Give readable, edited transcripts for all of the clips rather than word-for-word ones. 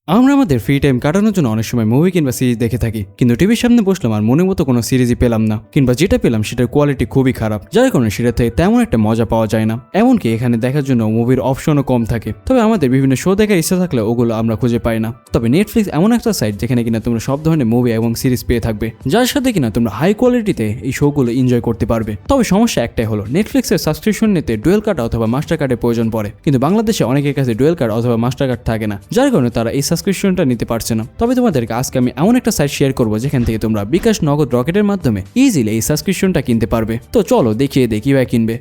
আমরা আমাদের free time কাটানোর জন্য অনেক সময় মুভি কিংবা সিরিজ দেখে থাকি, কিন্তু টিভির সামনে বসলাম আর মনের মতো কোনো সিরিজই পেলাম না, কিংবা যেটা পেলাম সেটার কোয়ালিটি খুবই খারাপ, যার কারণে সেটা থেকে তেমন একটা মজা পাওয়া যায় না। এমনকি এখানে দেখার জন্য মুভির অপশনও কম থাকে। তবে আমাদের বিভিন্ন শো দেখার ইচ্ছা থাকলে ওগুলো আমরা খুঁজে পাই না। তবে নেটফ্লিক্স এমন একটা সাইট যেখানে কিনা তোমরা সব ধরনের মুভি এবং সিরিজ পেয়ে থাকবে, যার সাথে কিনা তোমরা হাই কোয়ালিটিতে এই শোগুলো এনজয় করতে পারবে। তবে সমস্যা একটাই হলো, নেটফ্লিক্সের সাবস্ক্রিপশন নিতে ডুয়েল কার্ড অথবা মাস্টার কার্ডের প্রয়োজন পড়ে, কিন্তু বাংলাদেশে অনেকের কাছে ডুয়েল কার্ড অথবা মাস্টার কার্ড থাকে না, যার কারণে তারা এই সাবস্ক্রিপশনটা নিতে পারছে না। তবে তোমাদেরকে আজকে আমি এমন একটা সাইট শেয়ার করবো যেখান থেকে তোমরা বিকাশ, নগদ, রকেটের মাধ্যমে ইজিলি এই সাবস্ক্রিপশনটা কিনতে পারবে। তো চলো দেখিয়ে দিই কিভাবে কিনবে।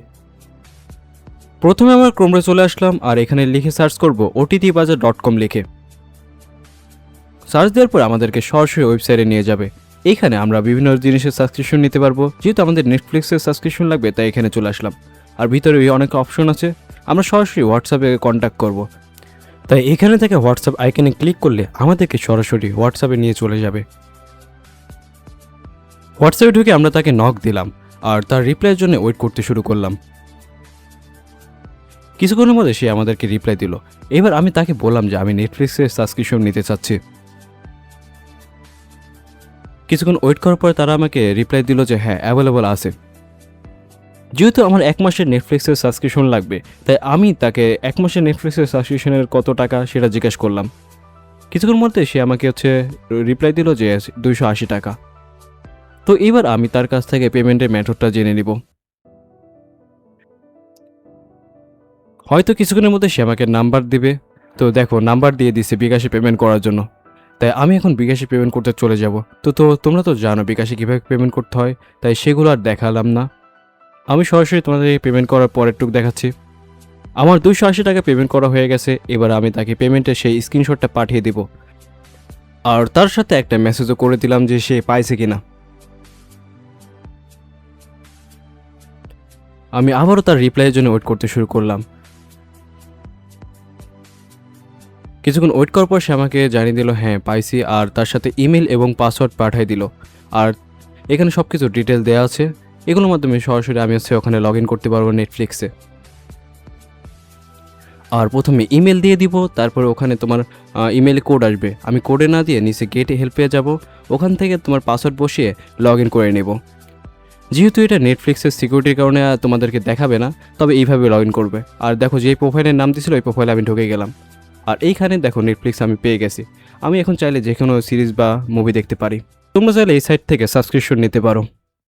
প্রথমে আমার ক্রোমে চলে আসলাম আর এখানে লিখে সার্চ করব OTTBazaar.com লিখে। সার্চ দেওয়ার পর আমাদেরকে সরাসরি ওয়েবসাইটে নিয়ে যাবে। এইখানে আমরা বিভিন্ন জিনিসের সাবস্ক্রিপশন নিতে পারবো। যেহেতু আমাদের নেটফ্লিক্সের সাবস্ক্রিপশন লাগবে তাই এখানে চলে আসলাম। আর ভিতরে অনেক অপশন আছে, আমরা সরাসরি হোয়াটসঅ্যাপে কন্ট্যাক্ট করব। তাই এখানে থেকে হোয়াটসঅ্যাপ আইকনে ক্লিক করলে আমাদেরকে সরাসরি হোয়াটসঅ্যাপে নিয়ে চলে যাবে। হোয়াটসঅ্যাপে ঢুকে আমরা তাকে নক দিলাম আর তার রিপ্লাইয়ের জন্য ওয়েট করতে শুরু করলাম। কিছুক্ষণের মধ্যে সে আমাদেরকে রিপ্লাই দিল। এবার আমি তাকে বললাম যে আমি নেটফ্লিক্সের সাবস্ক্রিপশন নিতে চাচ্ছি। কিছুক্ষণ ওয়েট করার পরে তারা আমাকে রিপ্লাই দিল যে হ্যাঁ অ্যাভেলেবল আছে। যেহেতু আমার 1 মাসের নেটফ্লিক্সের সাবস্ক্রিপশন লাগবে, তাই আমি তাকে 1 মাসের নেটফ্লিক্সের সাবস্ক্রিপশনের কত টাকা সেটা জিজ্ঞেস করলাম। কিছুক্ষণ মধ্যে সে আমাকে রিপ্লাই দিল যে 280 টাকা। তো এবার আমি তার কাছ থেকে পেমেন্টের মেথডটা জেনে নিব। হয়তো কিছুক্ষণের মধ্যে সে আমাকে নাম্বার দিবে। তো দেখো নাম্বার দিয়ে দিছে বিকাশে পেমেন্ট করার জন্য। তাই আমি এখন বিকাশে পেমেন্ট করতে চলে যাব। তো তোমরা তো জানো বিকাশে কীভাবে পেমেন্ট করতে হয়, তাই সেগুলো আর দেখালাম না। আমি সরাসরি তোমাদের পেমেন্ট করার পরেরটুক দেখাচ্ছি। আমার 280 টাকা পেমেন্ট করা হয়ে গেছে। এবার আমি তাকে পেমেন্টের সেই স্ক্রিনশটটা পাঠিয়ে দিব আর তার সাথে একটা মেসেজও করে দিলাম যে সে পাইছে কিনা। আমি আবারও তার রিপ্লাইয়ের জন্য ওয়েট করতে শুরু করলাম। কিছুক্ষণ ওয়েট করার পর সে আমাকে জানিয়ে দিল হ্যাঁ পাইছি, আর তার সাথে ইমেল এবং পাসওয়ার্ড পাঠিয়ে দিল। আর এখানে সব কিছু ডিটেল দেওয়া আছে, এগুলোর মাধ্যমে সরাসরি আমি ওখানে লগ ইন করতে পারবো নেটফ্লিক্সে। আর প্রথমে ইমেল দিয়ে দিব, তারপরে ওখানে তোমার ইমেলে কোড আসবে। আমি কোডে না দিয়ে নিচে গেট হেল্পে যাব, ওখান থেকে তোমার পাসওয়ার্ড বসিয়ে লগ ইন করে নেব। যেহেতু এটা নেটফ্লিক্সের সিকিউরিটির কারণে তোমাদেরকে দেখাবে না, তবে এইভাবে লগ ইন করবে। আর দেখো যেই প্রোফাইলের নাম দিয়েছিল ওই প্রোফাইলে আমি ঢুকে গেলাম। আর এইখানে দেখো নেটফ্লিক্স আমি পেয়ে গেছি। আমি এখন চাইলে যে কোনো সিরিজ বা মুভি দেখতে পারি। তোমরা চাইলে এই সাইট থেকে সাবস্ক্রিপশন নিতে পারো।